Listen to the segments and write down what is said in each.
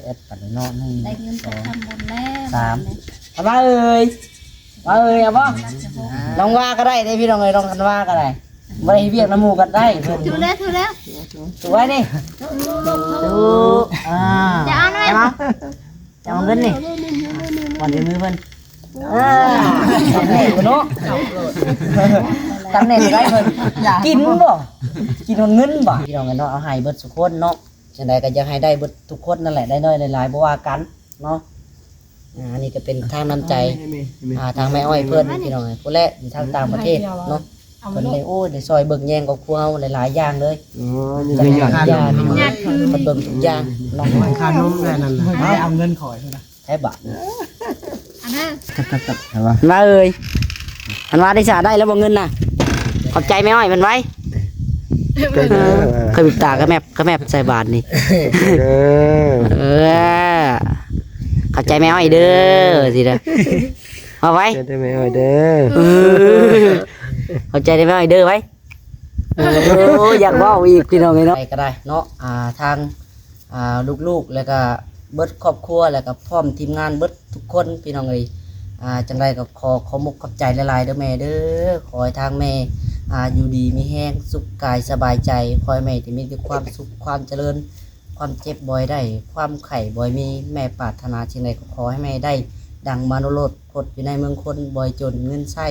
เอ็ดปันนอนหนึ่ง ได้เงินจะทำบุญแล้ว สามเอามาเอ้ยเอาบ่ลองว่าก็ได้ได้พี่น้องเอ้ยลองกันว่าก็ได้บ่ได้เวียกน้ำมูกันได้เพิ่น ถูแล้วถูแล้ว สวยนี่ดูจะเอาหน่อย จะเอาเงินนี่วันที่มือเพิ่นตำแหน่งเนาะตำแหน่งไรเพิ่นกินบ่กินเงินบ่พี่น้องกันเนาะเอาให้เบิดทุกคนเนาะจังได๋ก็อยากให้ได้เบิดทุกคนนั่นแหละได้น้อยได้หลายบ่ว่ากันเนาะอันนี้ก็เป็นทางน้ำใจทางแม่อ้อยเพิ่นพี่น้องผู้แลอยู่ทางต่างประเทศเนาะเพิ่นได้โอ้ได้ซอยเบิ่งแยงกับครัวเฮาหลายๆอย่างเลยจังหวัดยาพี่น้องเพิ่นเบิ่งทุกอย่างเนาะ ค่านมได้นั่นล่ะเอาเงินขอยนะ แท้บาท อันนั้น มาเอ้ยมันว่าได้สาได้แล้วบ่เงินน่ะขอบใจแม่อ้อยมันไว้เคยบิดตากระแมบใส่บาทนี่ขอบใจแม่อ้อยเด้อสิเด้อเอาไว้ ได้แม่อ้อยเด้อ ขอบใจได้แม่อ้อยเด้อไว้อยากว่าอีกพี่น้องเนาะก็ได้เนาะทางลูกๆแล้วก็เบิดครอบครัวแล้วก็พร้อมทีมงานเบิดทุกคนพี่น้องเอ้ยจังไรก็ขอมุกขอบใจหลายๆเด้อแม่เด้อขอให้ทางแม่อยู่ดีมีแห้งสุขกายสบายใจขอให้แม่ที่มีแต่ความสุขความเจริญความเจ็บบ่อยได้ความไข่บ่อยมีแม่ปรารถนาเช่นใดก็ขอให้แม่ได้ดังมนุษย์พดอยู่ในเมืองคนบ่อยจนเงินใช้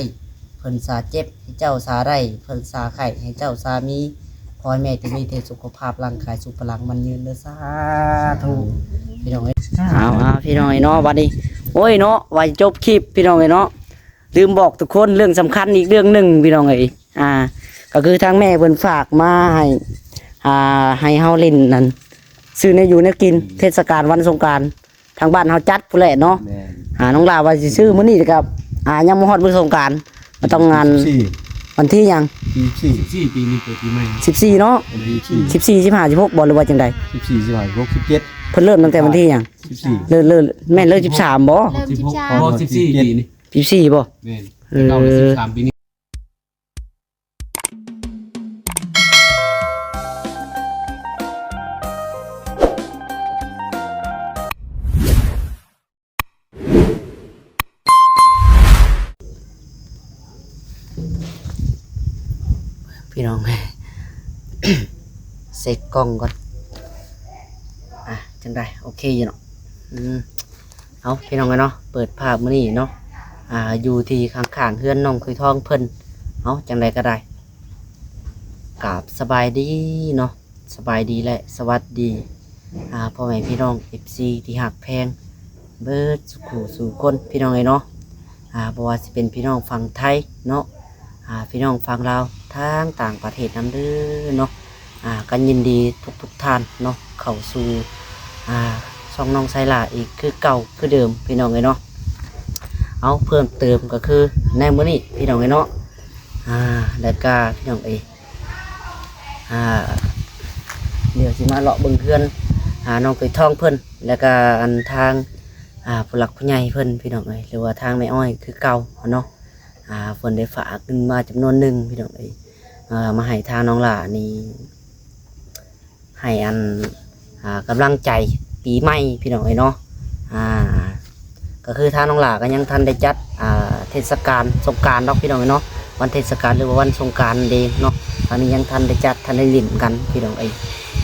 เพิ่นสาเจ็บให้เจ้าสาได้เพิ่นสาไข่ให้เจ้าสามีขอให้แม่ที่มีแต่สุขภาพร่างกายสุขพลังมันยืนเด้อสาธุพี่น้องเอ้ยพี่น้องเอ้ยเนาะวันนี้โอ้ยเนาะว่าจบคลิปพี่น้องเอ้ยเนาะลืมบอกทุกคนเรื่องสำคัญอีกเรื่องหนึ่งพี่น้องเอ้ยก็คือทางแม่เพิ่นฝากมาให้เฮาเล่นนั่นซื้อในอยู่ในกินเทศกาลวันสงกรานต์ทางบ้านเฮาจัดพุ่นแหละเนาะน้องลาว่าสิซื้อมื้อนี้กับยังบ่ฮอดมื้อสงกรานต์ก็ต้องงานวันที่ยัง14ปีนี้เกิดปีใหม่14เนาะ14 15 16บ่หรือว่าจังได๋14 15 16 17เพิ่นเริ่มตั้งแต่วันที่ยัง14เริ่มแม่นเริ่ม13บ่ เริ่มชิบชา 14ปีนี่14บ่แม่นเก่า13ปีนี้พี่น้อง เซ็ตกล้องก่อนจังได้โอเคอยู่เนาะเอาพี่น้องกันเนาะเปิดภาพมื้อนี้เนาะอยู่ที่ข้างๆเฮือนน้องคุยทองเพิ่นเอาจังไดก็ได้กราบสบายดีเนาะสบายดีและสวัสดีพ่อแม่พี่น้อง FC ที่หักแพงเบิดสุขสู่คนพี่น้องไงเนาะบ่ว่าสิเป็นพี่น้องฝั่งไทยเนาะพี่น้องฝั่งลาวทางต่างประเทศนำเด้อเนาะกันยินดีทุกท่านเนาะเข้าสู่ช่องน้องไซล่าอีกคือเก่าคือเดิมพี่น้องไงเนาะเอาเพิ่มเติมก็คือในมื้อนี้พี่น้องไงเนาะแล้วก็พี่น้องเดี๋ยวสิมาเลาะเบิ่งเพื่อนน้องเคยท่องเพิ่นแล้วก็อันทางผู้หลักผู้ใหญ่เพิ่นพี่น้องหรือว่าทางแม่อ้อยคือเก่าเนาะเพิ่นได้ฝากเงินมาจำนวนหนึ่งพี่น้องมาให้ทางน้องหล่านี่ให้อันกำลังใจปีใหม่พี่น้องเนาะก็คือทางน้องหล่าก็ยังทันได้จัดเทศกาลสงกรานต์เนาะพี่น้องเนาะวันเทศกาลหรือว่าวันสงกรานต์เดย์เนาะอันนี้ยังทันได้จัดทันได้ลิ้นกันพี่น้อง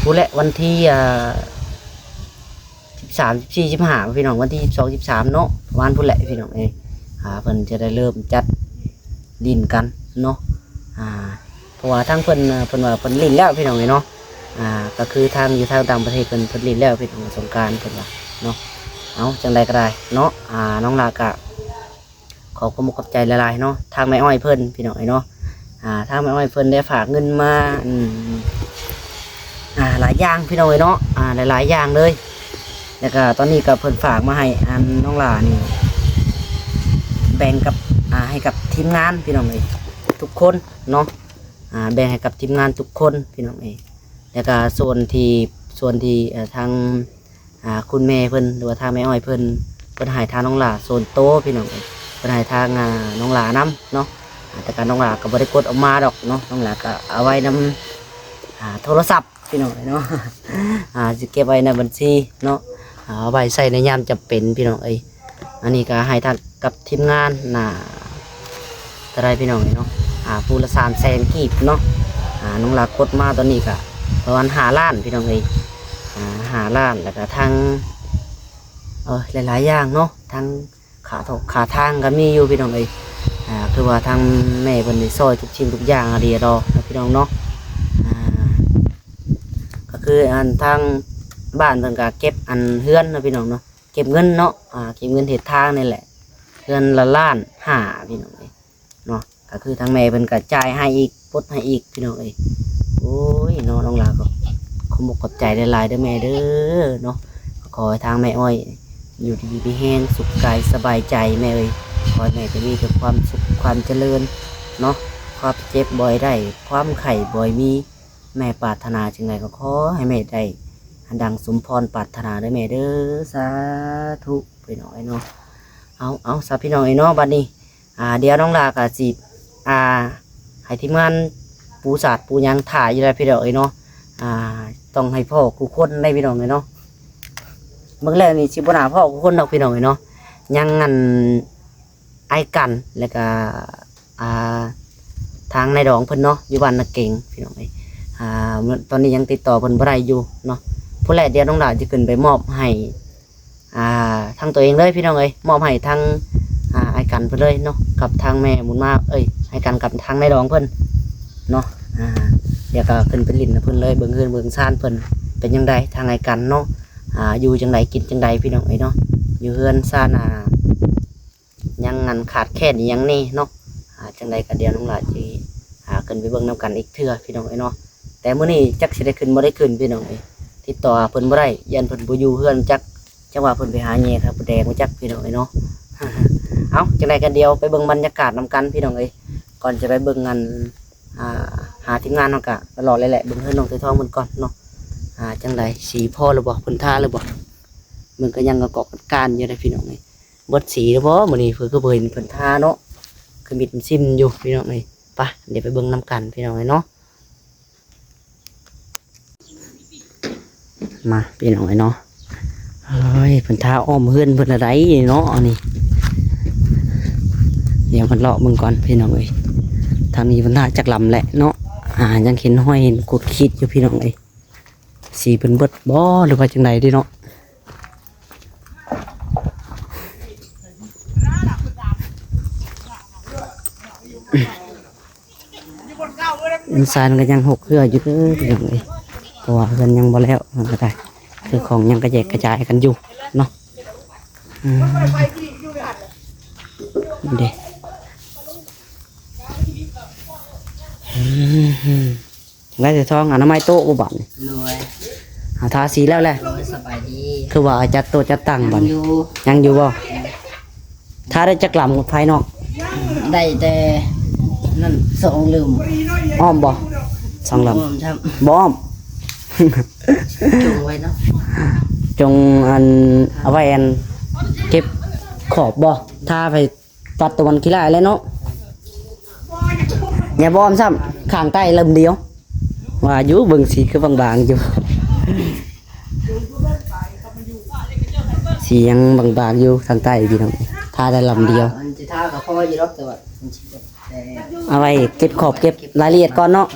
ผู้และวันที่13 14 15พี่น้องวันที่12 13เนาะวันผู้และพี่น้องเพิ่นจะได้เริ่มจัดลิ้นกันเนาะเพราะว่าทางเพิ่นว่าเพิ่นลิ้นแล้วพี่น้องเนาะก็คือทางอยู่ทางต่างประเทศเพิ่นลิ้นแล้วพี่น้องสงกรานต์เพิ่นว่าเนาะเอาจังไดก็ได้เนาะน้องลากะขอความขอบใจหลายๆเนาะทางแม่อ้อยเพิ่นพี่น้องเนาะทางแม่อ้อยเพิ่นได้ฝากเงินมาหลายอย่างพี่น้องเนาะหลายๆอย่างเลยแล้วก็ตอนนี้ก็เพิ่นฝากมาให้น้องลานี่แบ่งกับให้กับทีมงานพี่น้องทุกคนเนาะแบ่งให้กับทีมงานทุกคนพี่น้องแล้วก็ส่วนที่ทางคุณแม่เพิ่นหรือว่าทางแม่อ้อยเพิ่นให้ทางน้องหลาโซนโตพี่น้องเพิ่นให้ทางน้องหลานำเนาะแต่การน้องหลาก็บ่ได้กดออกมาดอกเนาะน้องหลาก็เอาไว้นำโทรศัพท์พี่น้องเนาะสิเก็บไว้ในบัญชีเนาะ เอาไว้ใส่ในยามจำเป็นพี่น้องเอ้ยอันนี้ก็ให้ทางกับทีมงานจะได้พี่น้องเนาะผู้ละ300,000กีบเนาะน้องหลักกดมาตอนนี้ก็ประมาณ5 ล้านพี่น้องเอ้ย5 ล้านแล้วก็ทางหลายๆอย่างเนาะทางขาทางก็มีอยู่พี่น้องเอ้ยคือว่าทางแม่เพิ่นได้ซอยทุกชิ้นทุกอย่างอะดีรอนะพี่น้องเนาะก็คืออันทางบ้านเพิ่นก็เก็บอันเฮือนนะพี่น้องเนาะเก็บเงินเนาะเก็บเงินเฮ็ดทางนี่แหละเฮือนละล้านห้าพี่น้องเอ้ยเนาะก็คือทางแม่เพิ่นก็จ่ายให้อีกปลดให้อีกพี่น้องเอ้ยโอ้ยเนาะน้องหลาก็ขอบใจหลายๆเด้อแม่เด้อเนาะขอให้ทางแม่อ้อยอยู่ดีมีแห้งสุขกายสบายใจแม่เอ้ยขอให้แม่จะมีแต่ความสุขความเจริญเนาะความเจ็บบ่อยได้ความไข้บ่อยมีแม่ปรารถนาจังไงก็ขอให้แม่ได้ดังสมพรปรารถนาได้แม่เด้อสาธุพี่น้องเนาะเอาสาพี่น้องเนาะบัดนี้เดี๋ยวน้องลากะสิให้ทีมงานปูสาดปูยังถ่ายอยู่แล้วพี่น้องเนาะต้องให้พ่อกูคนได้พี่น้องเนาะเมื่อแรกนี่สิบ่น่าพ่อกูคนดอกพี่น้องเนาะยังงันไอ้กันแล้วก็ทางในดองเพิ่นเนาะอยู่บ้านนาเก่งพี่น้องตอนนี้ยังติดต่อเพิ่นบ่ได้อยู่เนาะผู้แรกเดียวน้องดาจะขึ้นไปมอบให้ทางตัวเองเลยพี่น้องมอบให้ทางไอ้กันเพิ่นเลยเนาะกับทางแม่บุญมาไอ้กันกับทางในดองเพิ่นเนาะเดี๋ยวก็ขึ้นไปลิ้นเพิ่นเลยเบิ่งเฮือนเบิ่งซ่านเพิ่นเป็นจังไดทางไอ้กันเนาะอยู่จังไดกินจังไดพี่น้องเนาะอยู่เฮือนซ่านยังงันขาดแค่นี้ยังนี่เนาะจังไดก็เดี๋ยวน้องดาสิขึ้นไปเบิ่งนำกันอีกเทื่อพี่น้องเนาะแต่มื้อนี้จักสิได้ขึ้นบ่ได้ขึ้นพี่น้องติดต่อเพิ่นบ่ได้ยันเพิ่นบ่อยู่เฮือนจักจังว่าเพิ่นไปหาแย่ครับแดงบ่จักพี่น้องเนาะ เอาจังไดกันเดียวไปเบิ่งบรรยากาศนำกันพี่น้องก่อนจะไปเบิ่งงานหาทีมงานเนาะก็รอเลยแหละเบิ่งเฮือนน้องไต้ทองเพิ่นก่อนเนาะจังไดสีพ่อหรือบ่เพิ่นทาหรือบ่มันก็ยังกะการอยู่ได้พี่น้องเบิดสีแล้วบ่มื้อนี้เพิ่นก็บ่เห็นเพิ่นทาเนาะคือมิดซิมอยู่พี่น้องไปเดี๋ยวไปเบิ่งนำกันพี่น้องเนาะมาพี่น้องเนาะเฮ้ยเพิ่นทาอ้อมเฮือนเพิ่นอะไรเนาะนี่เดี๋ยวมันเลาะมึงก่อนพี่น้องทางนี้เพิ่นทาจักลำแหละเนาะยังเห็นห้อยเห็นกุดคิดอยู่พี่น้องสีเพิ่นเบิดบ่หรือว่าจังไดดิเนาะอินซานก็ยังหกเครืออยู่เด้อพี่น้องเพราะว่าเพิ่นยังบ่แล้วมันก็ได้คือของยังกระแจกกระจายกันอยู่เนาะเด็ได้แต่ทองน้ำไม้โต๊ะอุบัติทาสีแล้วแหละสบายดีคือว่าจัดโต๊ะจัดตั้งบัดยังอยู่บ่ถ้าได้จักลำภายนอกได้แต่นั่นสองลืมอ้อมบ่สองลำบ่อ้อมจงไว้เนาะจงอันเอาไว้อันเก็บขอบบ่ถ้าไปตัดตะวันขี้ลายแล้วเนาะอย่าบอมซ้ำข้างใต้ลำเดียวว่าอยู่เบิ่งสีคือบางๆอยู่สียังบางๆอยู่ข้างใต้พี่น้องถ้าได้ลำเดียวมันจะท่ากับพ่ออยู่รอบตัวเอาไว้เก็บขอบเก็บรายละเอียดก่อนเนาะ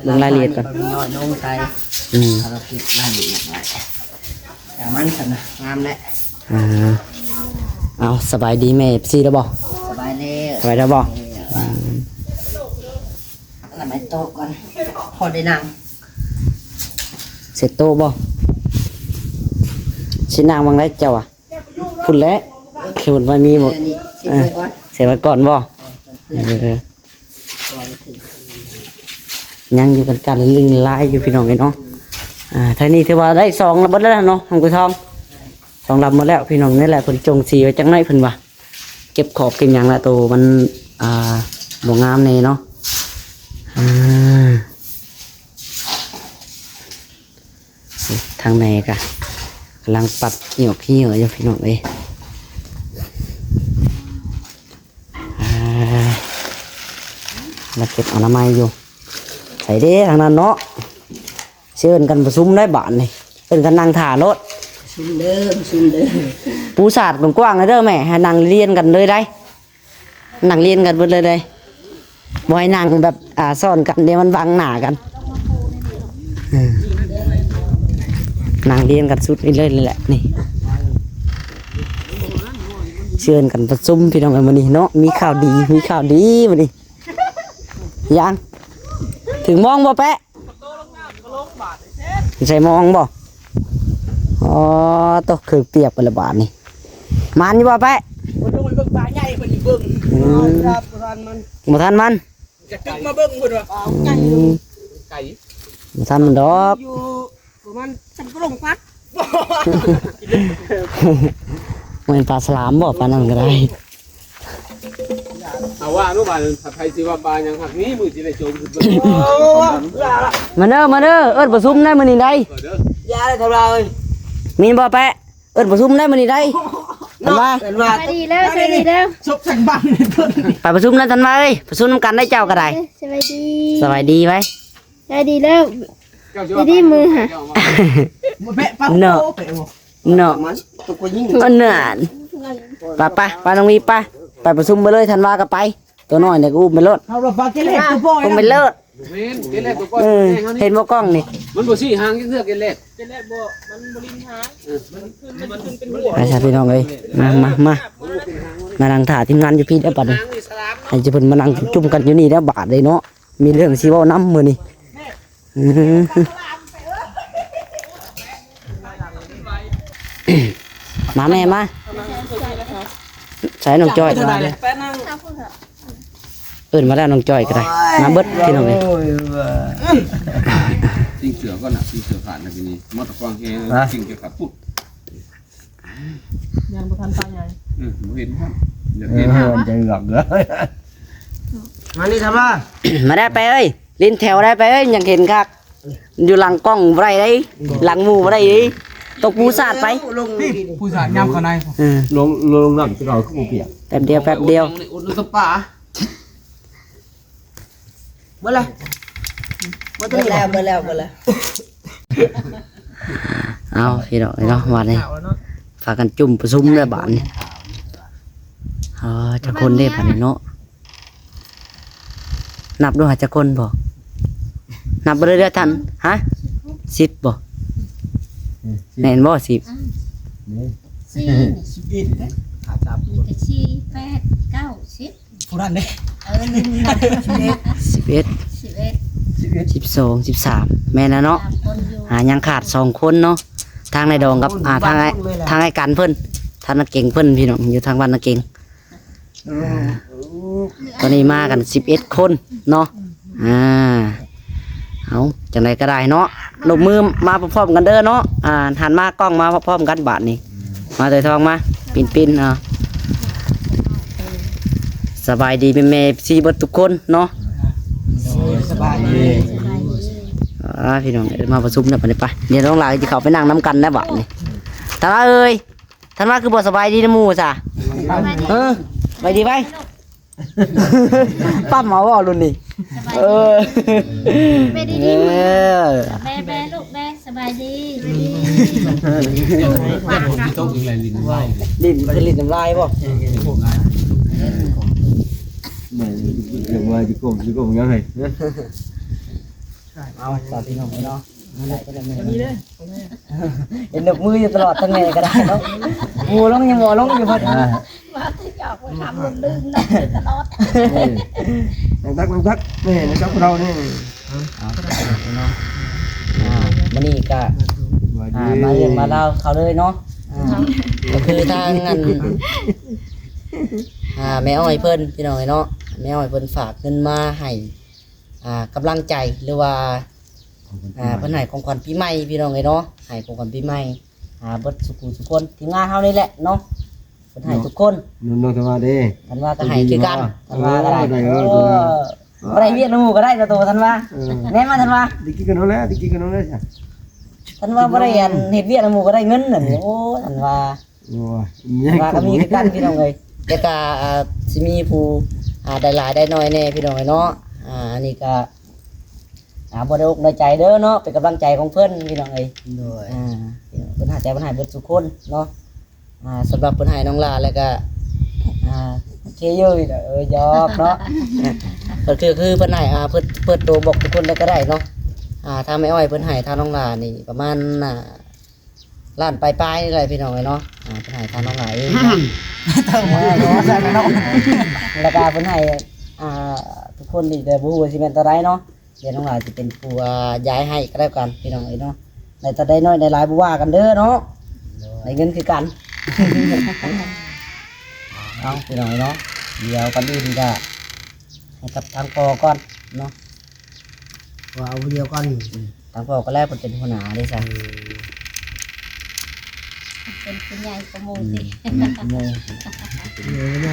เบิ่งรายละเอียดก่อนน้อยลงใจเราเก็บรายละเอียดไว้แต่มันสนะงามแหละเอาสบายดีแม่ซีแล้วบ่สบายแล้วบ่ทำไมโต๊ะก่อนพอได้นั่งเสร็จโต๊ะบ่ชิ้นนางวางได้เจ้าพุ่นแล้วคือมันไม่มีหมดเสร็จไว้ก่อนบ่ยังอยู่กันลิงลายอยู่พี่น้องเนาะท่านี้ถือว่าได้2แล้วเบิดแล้วเนาะของกุทอง2ลำหมดแล้วพี่น้องนี่แหละเพิ่นจงสีไว้จังไหนเพิ่นว่าเก็บขอบเก็บหยังละโตมันบ่งามแน่เนาะทางในกะกำลังปัดเหี่ยวอยู่พี่น้องแล้วเก็บอนามัยอยู่ใส่เด้ทางนั้นเนาะเชิญกันประชุมได้บ้านนี่เป็นกันนั่งถ่ารถ ซุ่มเด้อปูสาดกว้างๆเลยเด้อแม่ให้นั่งเรียนกันเลยได้นั่งเรียนกันเบิดเลยได้บ่ให้นั่งแบบซ่อนกันเดี๋ยวมันบังหน้ากันนั่งเรียนกันสุดนี่เลยแหละนี่เชิญกันประชุมพี่น้องกันมื้อนี้เนาะมีข่าวดีมื้อนี้ยังถึงมองบ่แปะใส่มองบ่อ๋อตกคือเปียกไปละบาทนี่มันอยู่บ่แปะบ่ต้องไปเบิ่งปลาใหญ่เพิ่นสิเบิ่งครับบ่ทันมันจะกึกมาเบิ่งเพิ่นว่าเอาไก่บ่ทันมันดอกอยู่ประมาณสักกรงฟักมันปลาสลามบ่ปลานั่นก็ได้ เอาว่าอนุบาลผัดไทยสิว่าปลายังหักนี้มือสิได้โจมขึ้นเบิ่ง มาเด้อเอิ้นประชุมได้มื้อนี้ได้ เด้อย าได้เท่าไรมีบ่แปะเอิ้นประชุมได้มื้อนี้ได้ทันว่า สวัสดีแล้วสวัสดีแล้ว ไปประชุมแล้วทันว่าเอ้ยประชุมนำกันได้เจ้าก็ได้ สวัสดี สบายดีไหม สวัสดีแล้วดีมือฮะ เนาะเนาะอันนั้นไปน้องมีไปประชุมไปเลยทันว่าก็ไปตัวน้อยเนี่ยก็อุ้มไปรถอุ้มไปเลิศ เว้นเกล็ดตัวก้อนแห้งเฮานี่ เห็นบ่กล้องนี่ มันบ่ซี่หางจังเทื่อเกล็ด ไปชาพี่น้องเอ้ยมานั่งถ่าทีมงานอยู่พี่ได้อบัดนี้ให้เพิ่นมานั่งจุ่มกันอยู่นี่ได้อบาดเลยเนาะมีเรื่องสิเว้านำมื้อนี้มาแม่มาใส่น้องจ้อยเอิ้นมาแล้วน้องจ้อยก็ได้มาเบิดพี่น้องเอ้ย จริงเสือก็น่ะจริงเสือขาดนะพี่นี่มอตะกวางแฮงจริงเกี่ยวกับปุ๊บยังบ่ทันตายใหญ่บ่เห็นครับอยากเห็นใจหลับเลยมานี่ทำว่า มาได้ไปเอ้ยลิ้นแถวได้ไปเอ้ยยังเห็นคักอยู่หลังกล้องบ่ได้เด้หลังหมู่บ่ได้เด้ตกปูสาดไป ผู้สาดยามข้างในลงน้ำที่เราคือบ่เปียก แป๊บเดียว อุดสป่า เบิดแล้วเอาพี่น้องเนาะวันนี้ฝากกันจุ่มประชุมได้บาดนี้จะคนได้ผ่านเนาะนับด้วยจะคนบ่นับไปเรื่อยๆทันฮะ10บ่แน่นบ่10 4 นี่ก็4 8 9 10 ผู้นั้นเด้ 11 11 12 13แม่นะเนาะ 3คนอยู่ ยังขาด2คนเนาะทางในดองกับทางไอ้กันเพิ่นทางนักเก่งเพิ่นพี่น้องอยู่ทางบ้านนักเก่งตอนนี้มากัน11คนเนาะเอาจังไดก็ได้เนาะลงมือมาพร้อมๆกันเด้อเนาะหันมากล้องมาพร้อมๆกันบาดนี้มาเตยทองมาปินสบายดีแม่ๆซีเบิดทุกคนเนาะสบายดีพี่น้องมาประชุมนะไปเดี๋ยวน้องหลานจะเข้าไปนั่งน้ำกันนะบาดนี้ท่านว่าเอ้ยท่านว่าคือบ่สบายดีนะหมู่จ้ะไปดีไปปั๊มเอาว่ารุ่นนี้แม่ดีมือแม่ลูกแม่สบายดี ที่ต้องอีกหลายลิ้นไว้ ลิ้นมันจะลิ้นน้ำลายป่ะ เหมือนอย่างว่าจิโก้ยังไง เอาสาพี่น้องเนาะเห็นดอกมืออยู่ตลอดทั้งไงก็ได้เนาะงูร้องยังงอร้องอยู่พอดี ว่าที่เจ้าไปทำลืมๆนะตลอด น้องทักไม่เห็นนะครับเราเนี่ย มันนี่ก็มาเรียนมาเล่าเขาเลยเนาะก็คือทางนั้นแม่อ้อยเพิ่นพี่น้องเนาะแม่อ้อยเพิ่นฝากเงินมาให้กำลังใจหรือว่าเพิ่นให้ของขวัญปีใหม่พี่น้องเนาะให้ของขวัญปีใหม่เบิดทุกคนทีมงานเฮานี่แหละเนาะเพิ่นให้ทุกคน น้องทว่าเด้ ท่านว่าก็ให้คือกันท่านว่าก็ได้บ่ได้เวียดนามก็ได้ตัวท่านว่าแน่มาท่านว่า ดิกิกันน้องแล้วจ้ะ ท่านว่าบ่ได้เฮ็ดเวียดนามก็ได้เงินนั่นโอ้ท่านว่า โอ้ย ว่าก็มีคือกันพี่น้องเอ้ยแต่ก็สิมีผู้ได้หลายได้น้อยแน่พี่น้องเนาะอันนี้ก็ บ่ได้อกได้ใจเด้อเนาะเป็นกำลังใจของเพิ่นพี่น้องเอ้ย โดย เพิ่นหาใจเพิ่นให้เบิดทุกคนเนาะสำหรับเพิ่นให้น้องลาแล้วก็โอเคอยู่หยอกเนาะก็คือเพิ่นให้เปิดตัวบอกทุกคนแล้วก็ได้เนาะถ้าไม่อ้อยเพิ่นให้ถ้าน้องลานี่ประมาณล้านปลายๆนี่แหละพี่น้องเอ้ยเนาะเพิ่นให้ถ้าน้องลาเองแล้วก็เพิ่นให้ทุกคนนี่แต่บ่ฮู้ว่าสิแม่นเท่าใดเนาะเดี๋ยวน้องลาสิเป็นผู้ย้ายให้ก็แล้วกันพี่น้องเอ้ยเนาะได้แต่ได้น้อยได้หลายบ่ว่ากันเด้อเนาะได้เงินคือกันเอาพี่น้องเนาะเดี๋ยวก่อนอื่นก็ให้กับทางพ่อก่อนเนาะ ว่าเอาเดียวก่อน ทางพ่อก็แรกเป็นหัวหน้าได้สั่ง เป็นคุณยายกระโมสิ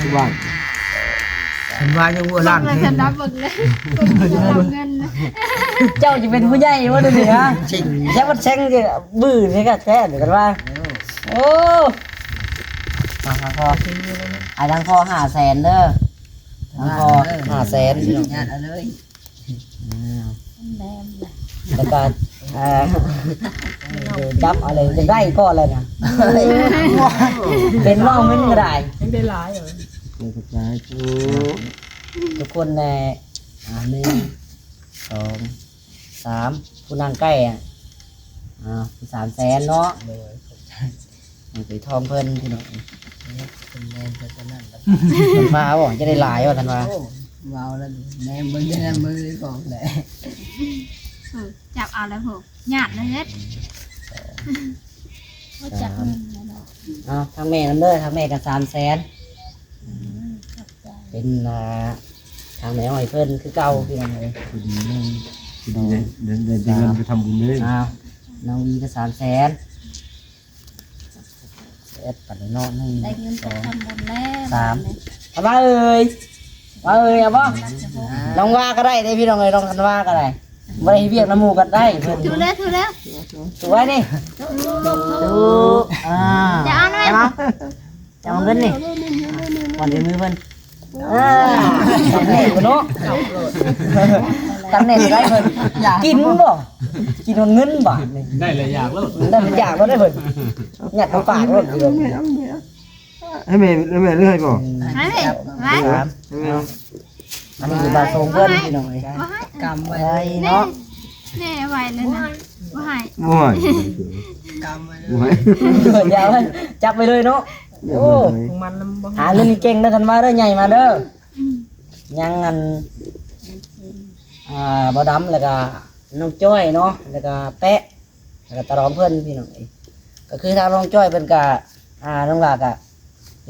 ทุกบ้าน ฉันว่ายังวัวล้าน เลย เงิ ฉัน น รับเบิ่งเลยเงิน เจ้าจะเป็นผู้ใหญ่วะดูดิฮะแค่ว่าแช่งจะบื้อนี่ก็แท้เดี๋ยวกันว่าโอ้ทางพ่อทางพ่อ500,000เด้อทางพ่อ500,000 ญาติเอาเลย แดมเลย แล้วก็จับอะไรจะได้ก็อะไรนะเป็นน้องมันก็ได้ ยังได้หลายเหรอ กระจายทุก ทุกคนใน1 2 3ผู้นั่งใกล้300,000เนาะ โดย ไปทองเพิ่นพี่น้อง เป็นแมนเป็นนั่นครับ เพิ่นมาบ่จะได้หลายว่าท่านว่า เมาแล้วแม่มือได้มือก่อนเลย จับเอาแล้วผมหยาดนะเน็ตว่าจับเงินแล้วเนาะ ทางแม่นำเด้อทางแม่ก็300,000เป็นทางแม่อ้อยเพิ่นคือเก่าพี่น้องเอ้ย คุณนั่งคุณเดินเงินไปทำบุญเลย น้องอีก็300,000ปัดเนาะ ได้เงินจะทำบุญแล้ว เอามาเอ้ยเอาบ่น้องว่าก็ได้เด้พี่น้องเอ้ยน้องทันว่าก็ได้บ่ได้เวียกน้ำหมู่กันได้เพิ่น ถูกแล้วถูกแล้ว ถูกไว้นี่ถูกจะเอาหน่อย จะเอาเงินนี่วันเดียวมือเพิ่นตั้งเน็ตเนาะตั้งเน็ตได้เพิ่นกินบ่กินเงินบาทนี่ ได้หลายอย่างแล้ว ได้เป็นอย่างแล้วได้เพิ่นหยัดเข้าปากรถเดียว ให้แม่เรื่อยก่อน ไว้ไว้ ครับอันนี้คือบาทรงเพิ่นพี่น้องเอ้ย กำไว้ ไว้เนาะ แน่ไว้เลยนะไว้ โอ้ย กำไว้ โอ้ย อย่าเพิ่นจับไปเลยเนาะโอ้ มันลำบาก หาเงินเก่งเด้อทันว่าเด้อใหญ่มาเด้อยังอันบ่ดำแล้วก็น้องจ้อยเนาะแล้วก็แปะแล้วก็ตะรองเพิ่นพี่น้องเอ้ยก็คือทางน้องจ้อยเพิ่นก็น้องหลากะ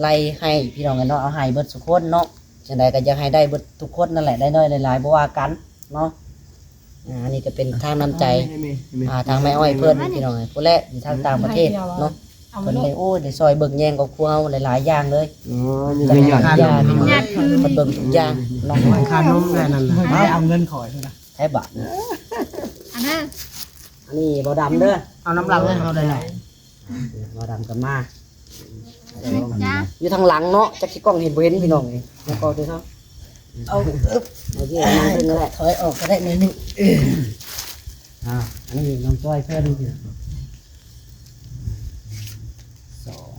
ไล่ให้พี่น้องกันเนาะเอาให้เบิดทุกคนเนาะจังไดก็อยากให้ได้เบิดทุกคนนั่นแหละได้น้อยได้หลายบ่ว่ากันเนาะอันนี้ก็เป็นทางน้ำใจทางแม่อ้อยเพิ่นพี่น้องเอ้ยผู้แรกอยู่ทางต่างประเทศเนาะเพิ่นได้โอ้ได้ซอยเบิ่งแยงกับครัวเฮาหลายๆอย่างเลย อ๋อยังหยอด ยาพี่น้องเพิ่นเบิ่งทุกอย่างเนาะ มันค่านมแค่นั้นนะเอาเงินขอยนะ แท้บาท อันนั้น อันนี้บ่ดำเด้อ เอาน้ำหลังเอาได้ไหน บ่ดำกันมา จ้า อยู่ทางหลังเนาะจักสิกล้องเห็นบ่เห็นพี่น้องนี่แล้วก็เด้อเนาะ เอา เมื่อกี้นั่งเพิ่นนั่นแหละ ถอยออกก็ได้นิดนึง อันนี้น้องจ้อยเพิ่นพี่น้องสอง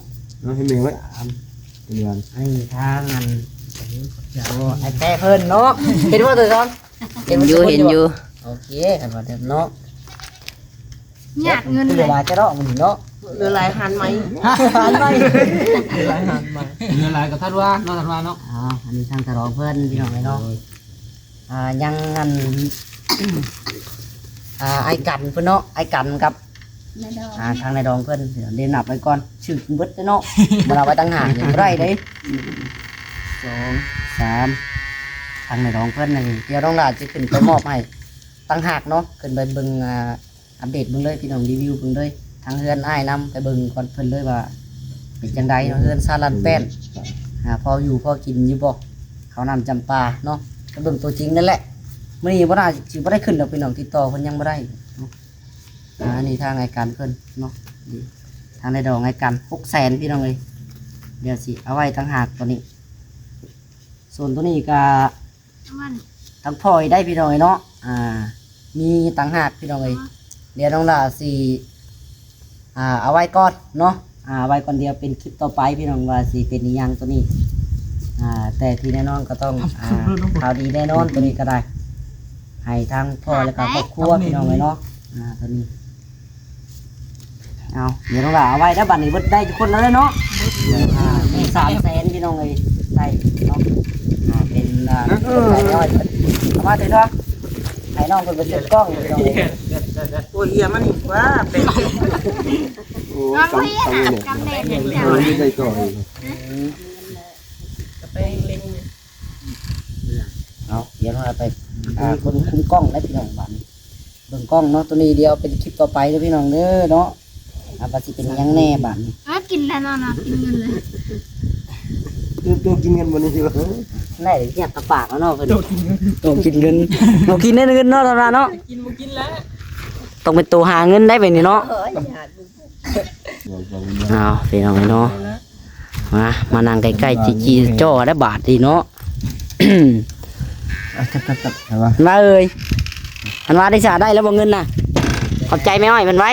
เอาให้แม่ไว้ สาม เป็นยัง อันนี้ทางอันโอ้ไอ้แต้เพิ่นเนาะเห็นบ่ตัวซ้อนโอเคกันว่าเด้อเนาะ หยาดเงิน เล เลย ย ว่าจะเนาะมันเนาะ เรือลายหันไหม หันไป เรือลายหันไหม เงินลายกับท่านว่าน้องท่านว่าเนาะ อันนี้ทางตะรองเพิ่นพี่น้องเนาะยังอันไอ้กันเพิ่นเนาะไอ้กันกับ ในดอก ทางในดองเพิ่นเดี๋ยวเรียนนับไว้ก่อนชื่อเบิดเนาะบ่เอาไว้ตั้งหากอย่างไรเด้2 3ทางในดองเพิ่นนี่เดี๋ยวน้องหลานจะขึ้นไปมอบให้ตั้งหากเนาะขึ้นไปเบิ่งอัปเดตเบิ่งเลยพี่น้องรีวิวเบิ่งเลยทางเฮือนอ้ายนำไปเบิ่งก่อนเพิ่นเลยว่าเป็นจังไดเนาะเฮือนซาลันแป้นพออยู่พอกินอยู่บ่เขาวนำจำปาเนาะไปเบิ่งตัวจริงนั่นแหละมื้อนี้บ่น่าสิบ่ได้ขึ้นดอกพี่น้องติดต่อเพิ่นยังบ่ได้เนาะนี่ทางไอ้กันเพิ่นเนาะนี่ทางในดองไอ้กัน600,000พี่น้องเอ้ยเดี๋ยวสิเอาไว้ตั้งหากตัวนี้ ส่วนตัวนี้ก็ มัน ทั้งพ่อยได้พี่น้องเอ้ยเนาะ มีต่างหากพี่น้องเอ้ยเดี๋ยวน้องล่ะสิเอาไว้ก่อนเนาะไว้ก่อนเดียวเป็นคลิปต่อไปพี่น้องว่าสิเป็นอีหยังตัวนี้แต่ที่แน่นอนก็ต้องข่าวดีแน่นอนตัวนี้ก็ได้ให้ทางพ่อและก็ครอบครัวพี่น้องเลยเนาะตัวนี้เอาเดี๋ยวน้องล่ะเอาไว้ถ้าบัตรนี้เบิดได้ทุกคนแล้วเนาะมี300,000พี่น้องเลยได้เนาะเป็นได้น้อยเอามาเถอะเนาะให้น้องเพิ่นไปเซ็ตกล้องพี่น้องเลยโอ้ยเฮียมันนี่ว่าเป็น น้องพี่กำเนิดอย่างเดียว ไม่ได้ก่อน เอาเดี๋ยวเราไปคนคุมกล้องและพี่น้องบ้านเบิ่งกล้องเนาะตัวนี้เดียวเป็นคลิปต่อไปเด้อพี่น้องเด้อเนาะปฏิเป็นยังแน่บ้าน กินแล้วนอนกินเงินเลย ตัวกินกันบนนี้สิวะ แน่เงียบตะปากแล้วเนาะเพิ่นต้องกินเงินบ่กินได้เงินเนาะธรรมดาเนาะกินบ่กินแล้วต้องเป็นตัวหาเงินได้ไปนี่เนาะเอาพี่น้องเนาะมานั่งใกล้ๆจีๆจ่อได้บาทดีเนาะ ตัดใช่ปะ มาเอ้ยมันว่าได้สาได้แล้วบ่เงินน่ะขอบใจแม่อ้อยมันไว้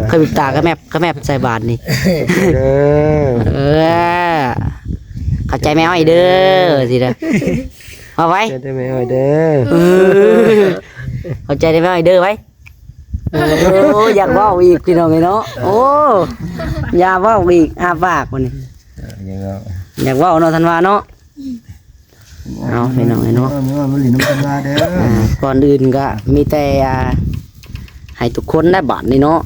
เคยบิดตากระแมบใส่บาทนี่ขอบใจแม่อ้อยเด้อสิเด้อเอาไว้ ได้ไหมอ้อยเด้อ ขอบใจได้แม่อ้อยเด้อไว้โอ้อยากเว้าอีกพี่น้องเนาะโอ้อยากเว้าอีกปากมันนี่อยากเว้าเนาะทันว่าเนาะเอาพี่น้องเนาะ มันหลีน้ำตาลเด้อ ก่อนอื่นก็มีแต่ให้ทุกคนได้บาทนี่เนาะ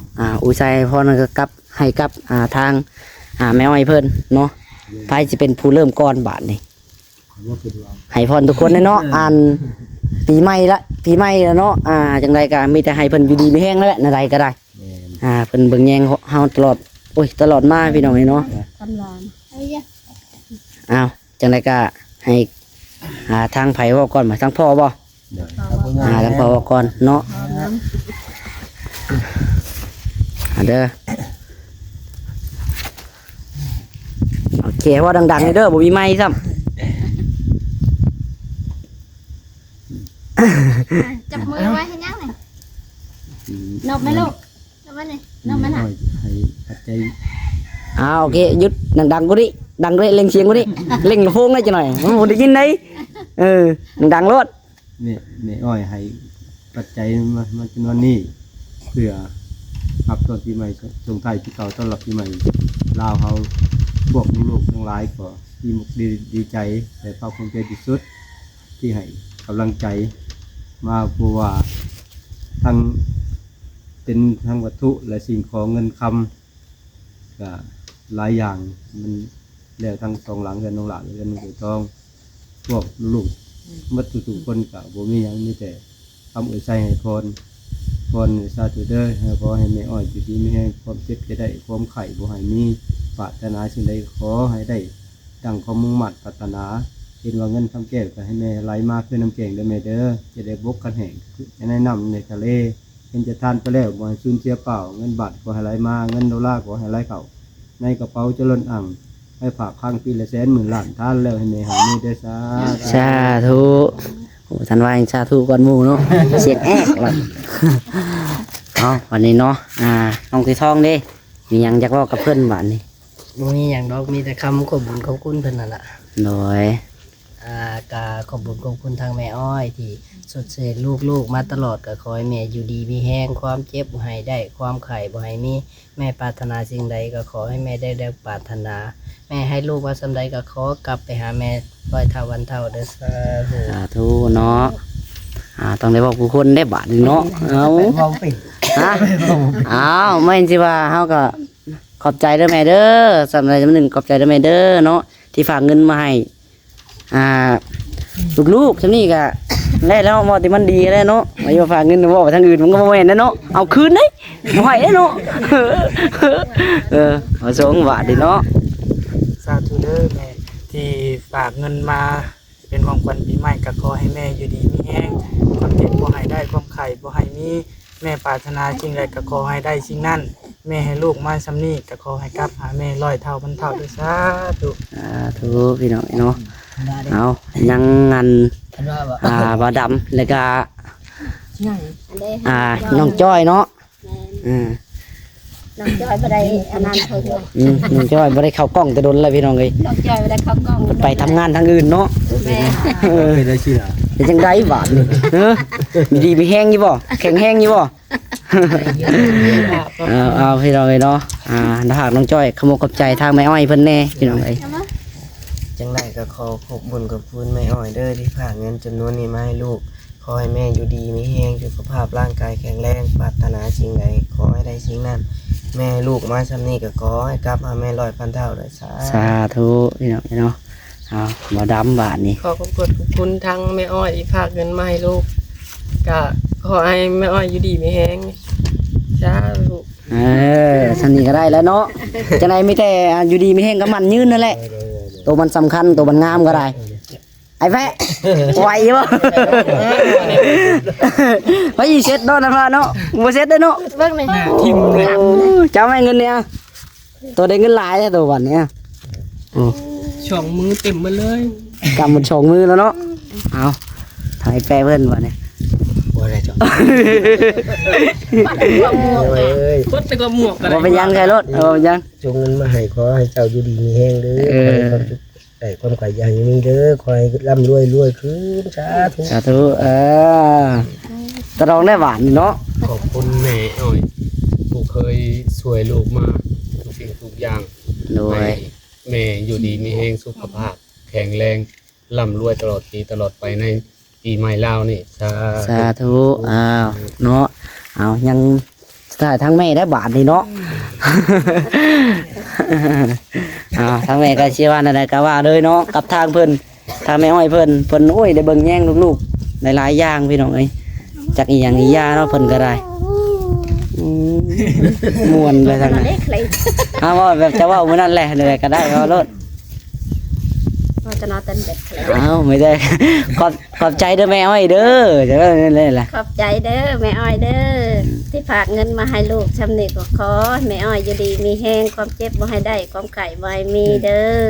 อุชัยพรก็กับให้กับทางแม่อ้อยเพิ่นเนาะไผสิเป็นผู้เริ่มก่อนบาทนี่ให้พรทุกคนเนาะปีใหม่แล้วเนาะจังไดก็มีแต่ให้เพิ่นอยู่ดีมีแห้งแล้วแหละใดก็ได้เพิ่นเบิ่งแยงเฮาตลอดตลอดมาพี่น้องเนาะ กำลังเอ้ย เอาจังไดก็ให้ทางไผเว้าก่อนมาทางพ่อบ่ทางพ่อเว้าก่อนเนาะเด้อโอเคว่าดังๆเลยเด้อบ่มีไม้ซ้ำ จับมือไว้ให้ยังหน่อยนบไหมลูกนบไหมนี่นบไหมน่ะ ให้ปัจจัย โอเคหยุดดังๆกูดิดังเลยเล่งเสียงกูดิเล่งลำโพงได้จังหน่อยมันบ่ได้ยินได้ดังๆโลด เนี่ยอ้อยให้ปัจจัยมาจนวันนี้เพื่อรับต้นปีใหม่ส่งไทยที่เขาต้อนรับปีใหม่ลาวเขาพวกลูกทั้งหลายก็ดีใจแต่ภาคภูมิใจที่สุดที่ให้กำลังใจมาเพราะว่าทั้งเป็นทั้งวัตถุและสิ่งของเงินคำก็หลายอย่างมันแล้วทั้งสองหลังกันน้องหลานกันหัวทองพวกลูกมัดทุกคนกับบ่มีอย่างนี้แต่คำอวยใจให้พรสาธุเด้อขอให้แม่อ้อยอยู่ดีไม่ให้ความเจ็บจะได้ความไข่บ่ให้มีปรารถนาสิ่งใดขอให้ได้ดังความมุ่งมั่นปรารถนาเห็นว่าเงินคำแก้วก็ให้แม่ไหลมากขึ้นน้ำแกงเด้อแม่เด้อจะได้บกกันแห่งจะได้นำในทะเลเป็นจะทานไปแล้วบ่ให้สูญเสียเปล่าเงินบาทขอให้ไหลมาเงินดอลลาร์ขอให้ไหลเข้าในกระเป๋าเจริญอั่งให้ฝากข้างปีละแสนหมื่นล้านท่านแล้วให้แม่หามีได้สาธุโอ้ท่านว่าสาธุก่อนหมู่เนาะเสียงแอ๊กว่ะวันนี้เนาะน้องสีทองเด้มีหยังอยากเว้ากับเพิ่นบาดนี้ มีอย่างดอกมีแต่คำขอบบุญขอบคุณเพิ่นนั่นแหละ โดย กาขอบบุญขอบคุณทางแม่อ้อยที่สดเสดลูกมาตลอดก็ขอให้แม่อยู่ดีมีแห้งความเจ็บบ่ให้ได้ความไข่บ่ให้มีแม่ปรารถนาสิ่งใดก็ขอให้แม่ได้ปรารถนา แม่ให้ลูกว่าสำใดก็ขอกลับไปหาแม่ร้อยเท่าวันเท่าเด้อสาธุ เนาะต้องได้บอกผู้คนได้บาทนึงเนาะไม่ใช่ว่าเฮาก็ขอบใจเด้อแม่เด้อสำหรับจำหนึ่งขอบใจเด้อแม่เด้อเนาะที่ฝากเงินมาให้ลูกๆฉันนี่ก็ได้แล้วมอติมันดีแล้วเนาะมาอยู่ฝากเงินบอกทางอื่นมันก็บ่แม่นนะเนาะเอาคืนเด้บ่ให้เนาะเอาสงบาทดิเนาะ สาธุเด้อแม่ที่ฝากเงินมาเป็นของขวัญปีใหม่ก็ขอให้แม่อยู่ดีมีแห้งความเจ็บบ่ให้ได้ความไข่บ่ให้มีแม่ปรารถนาสิ่งใดก็ขอให้ได้สิ่งนั้น แม่ให้ลูกมาซ้ำนี้ก็ขอให้กลับหาแม่ร้อยเท่าพันเท่าด้วยสาธุ ทุกพี่น้องเนาะเอายังงานบ่ดำแล้วก็ อันเด้ น้องจ้อยเนาะ น้องจอยบ่ได้อันนั้นเพิ่นเลย น้องจ้อยบ่ได้เข้ากล้องแต่โดนเลยพี่น้องเอ้ย น้องจอยบ่ได้เข้ากล้อง ไปทำงานทางอื่นเนาะ แม่ เป็นได้ชื่อ เป็นจังไดหวานนี่มีดีมีแห้งอยู่บ่แข็งแห้งอยู่บ่เอาพี่น้องเอ้ยเนาะถ้าหากน้องจ้อยขโมยกับใจทางแม่อ้อยเพิ่นแน่พี่น้องเอ้ย จังไดก็ขอขอบบุญขอบคุณแม่อ้อยเด้อที่ฝากเงินจำนวนนี้มาให้ลูกขอให้แม่อยู่ดีมีแรงสุขภาพร่างกายแข็งแรงปรารถนาสิ่งใดขอให้ได้สิ่งนั้นแม่ลูกมาซ้ำนี้ก็ขอให้กลับหาแม่ร้อยพันเท่าด้วยสา สาธุพี่น้องเนาะเอาบ่ดำบาทนี่ ขอขอบคุณทั้งแม่อ้อยที่ฝากเงินมาให้ลูกก็ขอให้แม่อ้อยอยู่ดีมีแฮงจ้าลูก สันนี้ก็ได้แล้วเนาะจังไดมีแต่อยู่ดีมีแห้งก็มันยืนนั่นแหละตัวมันสำคัญตัวมันงามก็ได้ไอ้แพะไหวบ่ไปอีเซ็ตเนาะนะพ่อเนาะบ่เซ็ตได้เนาะ เบิ่งเลย ทิมเลย เจ้าแม่เงินเนี่ยตัวได้เงินหลายตัววันเนี้ย ช่องมือเต็มมาเลย กำมันสองมือแล้วเนาะเอาถ่ายแปะเพิ่นวันนี้ บ่ได้จ้ะ กดแต่ก็หมวกกัน บ่เป็นยังไงรถบ่เป็นยัง จงเงินมาให้ขอให้เจ้าอยู่ดีมีแรงเด้อขอให้ความสุขได้ความไข่อย่างนี้เด้อขอให้ร่ำรวยขึ้นสาธุ สาธุตะรองได้หวานนี่เนาะ ขอบคุณแม่อ้อยผู้เคยช่วยลูกมาทุกสิ่งทุกอย่าง โดย ให้แม่อยู่ดีมีแห้งสุขภาพ แข็งแรงร่ำรวยตลอดปีตลอดไปในปีใหม่ลาวนี่สาธุเนาะเอายังถ่ายทั้งแม่ได้บาทนี่เนาะ ทั้งแม่ก็เชื่อว่านั่นแหละก็ว่าเลยเนาะกับทางเพิ่นทางแม่อ้อยเพิ่นโอ้ยได้เบิ่งแย่งลูกๆหลายๆอย่างพี่น้องเอ้ยจักอีหยังอีหยาเนาะเพิ่นก็ได้ม่วนไปทางนั้น เล็กเลย ว่าแบบจะเว่ามื้อนั้นแหละเลยก็ได้เอารถ เราจะนอนเต็มเบ็ดเลย ไม่ได้ ขอบใจเด้อแม่อ้อยเด้อจะว่านั่นเลยล่ะ ขอบใจเด้อแม่อ้อยเด้อที่ฝากเงินมาให้ลูกชำนี้ก็ขอให้แม่อ้อยอยู่ดีมีแห้งความเจ็บบ่ให้ได้ความไข่บ่ให้มีเด้อ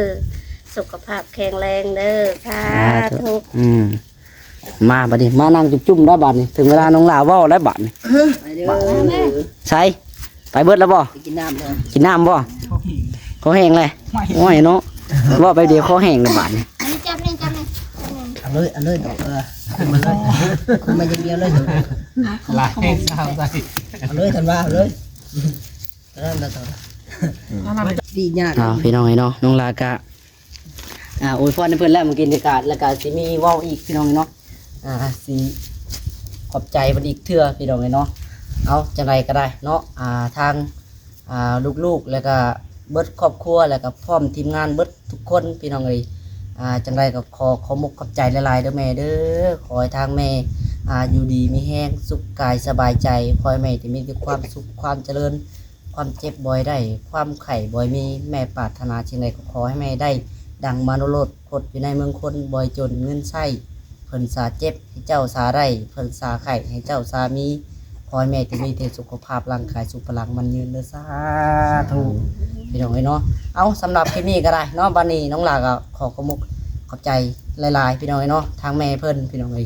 สุขภาพแข็งแรงเด้อสาธุ มาบัดนี้มานั่งจุ่มๆได้บัดนี้ถึงเวลาน้องลาเว้าได้บัดนี้ใช่ไปเบิดแล้วบ่กินน้ำบ่คอแห้งเลยโอ้ยเนาะว่าไปเดี๋ยวคอแห้งเลยบัดนี้ อันนี้จับนี่จับนี่ เอาเลยดอกขึ้นมาเลยขึ้นมาอย่างเดียวเลย หลายสาวใจ เอาเลยทันว่าเอาเลยนั่นแล้วต่อดียาก พี่น้องไอ้เนาะน้องลากะอวยพรให้เพิ่นแล้วเมื่อกี้อากาศแล้วก็สิมีเว้าอีกพี่น้องไอ้เนาะสิขอบใจเพิ่นอีกเทื่อพี่น้องไอ้เนาะเอาจังไดก็ได้เนาะทางลูกๆแล้วก็เบิดครอบครัวแล้วก็พร้อมทีมงานเบิดทุกคนพี่น้องเอ้ยจังไดก็ขอมุกขอบใจหลายๆเด้อแม่เด้อขอให้ทางแม่อยู่ดีมีแห้งสุขกายสบายใจขอให้แม่ที่มีแต่ความสุขความเจริญความเจ็บบ่อยได้ความไข่บ่อยมีแม่ปรารถนาสิ่งใดก็ขอให้แม่ได้ดังมนุษย์คดอยู่ในเมืองคนบ่อยจนเงินใช้เพิ่นสาเจ็บให้เจ้าสาได้เพิ่นสาไข่ให้เจ้าสามีขอให้แม่ที่มีแต่สุขภาพร่างกายสุขพลังมันยืนเด้อสาธุพี่น้องเอ้ยเนาะเอาสำหรับคลิปนี้ก็ได้เนาะบัดนี้น้องหลาก็ขอมุกขอบใจหลายๆพี่น้องเอ้ยเนาะทางแม่เพิ่นพี่น้องเอ้ย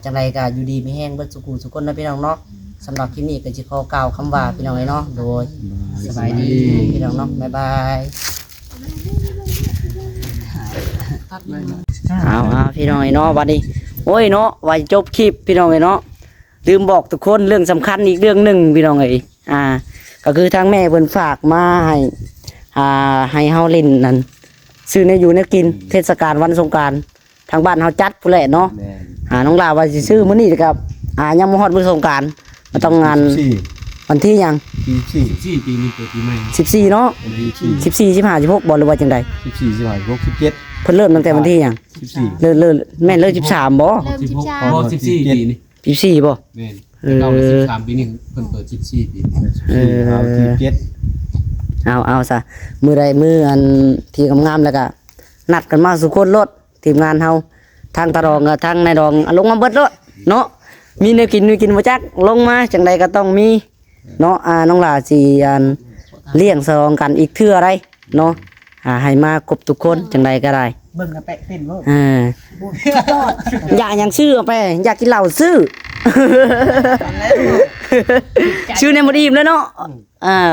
จังไดก็อยู่ดีมีแห้งเบิดสุขุสุขคนนะพี่น้องเนาะสำหรับคลิปนี้ก็สิขอกล่าวคำว่าพี่น้องเอ้ยเนาะโดยสบายดีพี่น้องเนาะบ๊ายบายเอาพี่น้องเอ้ยเนาะบัดนี้โอ้ยเนาะไว้จบคลิปพี่น้องเอ้ยเนาะลืมบอกทุกคนเรื่องสำคัญอีกเรื่องหนึ่งพี่น้องเอ้ยก็คือทางแม่เพิ่นฝากมาให้เฮาเล่นนั่นซื้อในอยู่ในกินเทศกาลวันสงกรานต์ทางบ้านเฮาจัดพุ่นแหละเนาะน้องลาว่าสิซื้อมื้อนี้ครับยังบ่ฮอดมื้อสงกรานต์มาต้องงานวันที่ยัง 14ปีนี้เกิดปีใหม่ 14เนาะ14 15 16บ่หรือว่าจังได๋ 14 15 16 17 เพิ่นเริ่มตั้งแต่วันที่ยัง 14 เริ่มแม่นเริ่ม13บ่ เริ่มชิบชา พอ14ปีนี่ 14บ่ แม่นเรา13ปีนี่เพิ่นเปิด14ปี 17 เอาซะมื้อใดมื้ออันที่งามๆแล้วก็นัดกันมาสุคนรถทีมงานเฮาทางตะรองกับทางนายดองลงมาเบิดรถเนาะมีแนวกินบ่จักลงมาจังใดก็ต้องมี เนาะน้องหลาสิเลี้ยงสลองกันอีกเทื่อได้เนาะให้มาครบทุกคนจังใดก็ได้ เบิ่งกระแปะเป็นบ่ อย่าหยังซื้อเอาไปอยากกินเหล้าซื้อ ชื่อในบ่ดีมแล้วเนาะ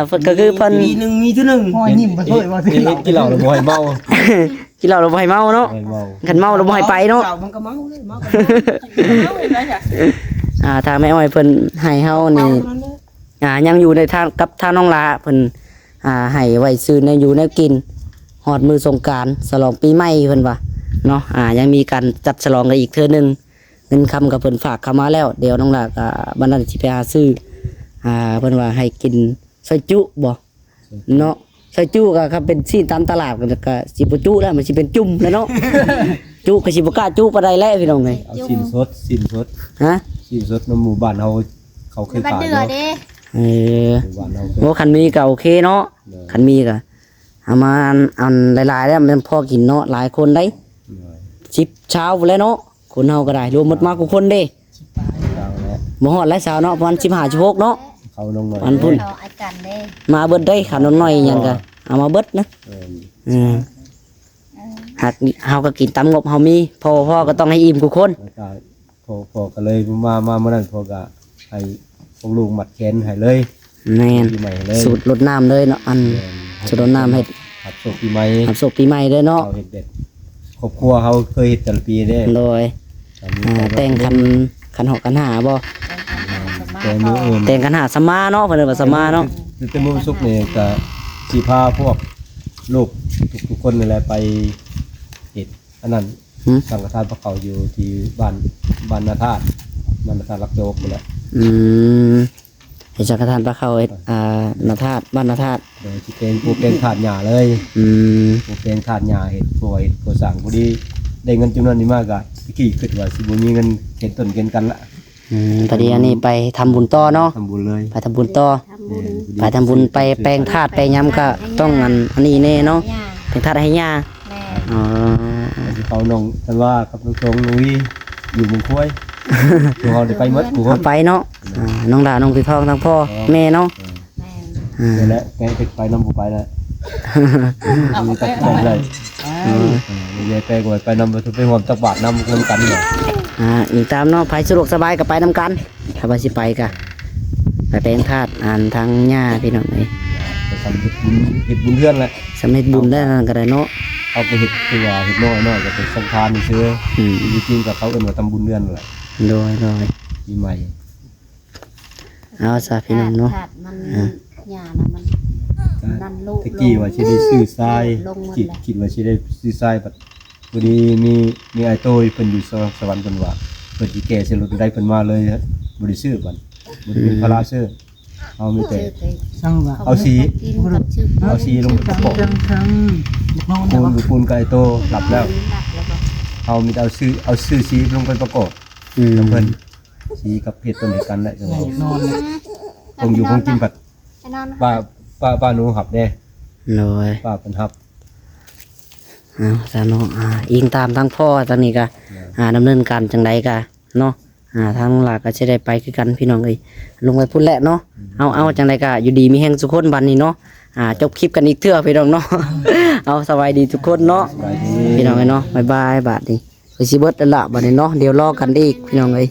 เพิ่นก็คือเพิ่น มีหนึ่งมีที่หนึ่งหอยนิ่มบ่เฮ้ยบ่สิ กินเหล้าแล้วบ่ให้เมา กินเหล้าแล้วบ่ให้เมาเนาะ บ่ให้เมา คันเมาแล้วบ่ให้ไปเนาะ เหล้ามันก็เมาเลยเมาก็ ทางแม่อ้อยเพิ่นให้เฮานี่ยังอยู่ในทางกับทางน้องลาเพิ่นให้ไว้ซื้อในอยู่ในกินฮอดมื้อสงกรานต์ฉลองปีใหม่เพิ่นว่าเนาะยังมีการจัดฉลองกันอีกเทื่อนึงเงินคำกับเพิ่นฝากเข้ามาแล้วเดี๋ยวน้องลาก็บัดนั้นสิไปหาซื้อเพิ่นว่าให้กินซอยจุบ่เนาะซอยจุก็ครับเป็นซีนตามตลาดก็สิบ่จุแล้วมันสิเป็นจุ่มแล้วเนาะ จุก็สิบ่กล้าจุปานใดแล้วพี่น้องเอ้ย เอาสินสดฮะ สินสดน้ำหมู่บ้านเขาเคยขายเนาะ เออ หมู่บ้านเรา โอ้คันมีก็โอเคเนาะคันมีก็เอามาอันหลายๆแล้วมันพอกินเนาะหลายคนได้10เช้าพู้นแหล้วเนาะคนเฮาก็ได้รวมหมดมากกว่าคนเด้ เอาแล้ว บ่ฮอดหลายสาวเนาะประมาณ15 16เนาะ เขาลงหน่อย อันพุ่น เราอาการได้ มาเบิดได้ขนมน้อยหยังก็เอามาเบิดนะ เออ หากเฮาก็กินตามงบเฮามีพ่อก็ต้องให้อิ่มทุกคน แล้วก็พอก็เลยมาเมื่อนั้นพอก็ให้พวกลูกมัดแขนให้เลย แม่น ปีใหม่เลย สูตรรดน้ำเลยเนาะอันสูตรรดน้ำให้ ผัดศพปีใหม่ ทำศพปีใหม่เลยเนาะ เขาเห็ดเด็ดครอบครัวเขาเคยเห็ดแต่ละปีเด้ โดยแต่งคันหอกคันหาบ่ แต่มืออื่น แต่งคันหาสมาเนาะเพิ่นว่าสมาเนาะ แต่มือสุกเนี่ยก็สิพาพวกลูกทุกคนนี่แหละไปเห็ดอันนั้นสังฆทานพระเขาอยู่ที่บ้านนาธาตุรักโจกนี่แหละ ให้จักรทานพระเขานาธาตุบ้านนาธาตุ โดยที่เป็นผู้เป็นถาดหญ้าเลย ผู้เป็นถาดหญ้าเห็ดพวกเห็ดก่อสร้างพอดีได้เงินจำนวนนี้มากอะตะกี้คิดว่าสิบ่มีเงินเห็ดต้นเกินกันละ พอดีอันนี้ไปทำบุญต่อเนาะ ทำบุญเลย ไปทำบุญต่อ ทำบุญ ไปทำบุญไปแปลงธาตุแปลงยำก็ต้องอันนี้แน่เนาะ ย่า แปลงธาตุให้ย่า แม่ อ๋อ ที่เขาน้องกันว่ากับน้องตรงนุ้ยอยู่เมุงคุ้ยพวกเขาได้ไปหมดกูก็ เอาไปเนาะน้องดาน้องพี่ทองทั้งพ่อแม่เนาะ แม่ นี่แหละแกไปไปน้ำผู้ไปแล้วมีตักใจเลยยายไปก็ไปน้ำไปหอมตักบาทน้ำกันเนี่ย อีกตามเนาะไปสะดวกสบายก็ไปนำกันถ้าว่าสิไปก็ไปแปลงธาตุทางย่าพี่น้องเอ้ย ไปทำเห็ดบุญเพื่อนแหละ สำเร็จบุญได้นั่นก็ได้เนาะ เอาไปเห็ดตัวเห็ดน้อยก็เป็นสังฆานนี่ซื้อจริงๆกับเขาเอ็นว่าทำบุญเพื่อนแหละ โดย ปีใหม่ เอาซะพี่น้องเนาะ ธตุมันหญ้านะมันนั่นลูก ตะกี้ว่าสิได้ซื้อทรายคิดว่าสิได้ซื้อทรายบัดพอดีมีไอ้โต้ยเพิ่นอยู่สวรรค์เพิ่นว่าเพิ่นสิแก่สิรถได้เพิ่นมาเลยบ่ได้ซื้อบัดบ่ได้เป็นภาระซื้อเอามีแต่ ช่างว่า เอาสี กินกับชื่อ เอาสีลงไปประกอบ ทั้งนอน ปูนกับไอ้โต้หลับแล้ว หนักแล้วก็ เอามีแต่เอาซื้อสีลงไปประกอบแล้วเพิ่นสีกับเฮ็ดต้นเดียวกันแหละจังว่า นอนเลย คงอยู่คงกินบัด ไปนอน ป้าหนูหับเด้ โดย ป้าเพิ่นหับ เอาซะเนาะอิงตามทั้งพ่อตอนนี้ก็ดำเนินการจังไดก็เนาะทางหลักก็สิได้ไปคือกันพี่น้องเอ้ยลงไปพุ่นแหละเนาะเอาจังไดก็อยู่ดีมีแฮงทุกคนบัดนี้เนาะจบคลิปกันอีกเทื่อพี่น้องเนาะ เอาสบายดีทุกคนเนาะ ไปที่ พี่น้องเอ้ยเนาะบ๊ายบายบาดนี้ไปสิเบิดแล้วล่ะบัดนี้เนาะเดี๋ยวรอกันอีกพี่น้องเอ้ย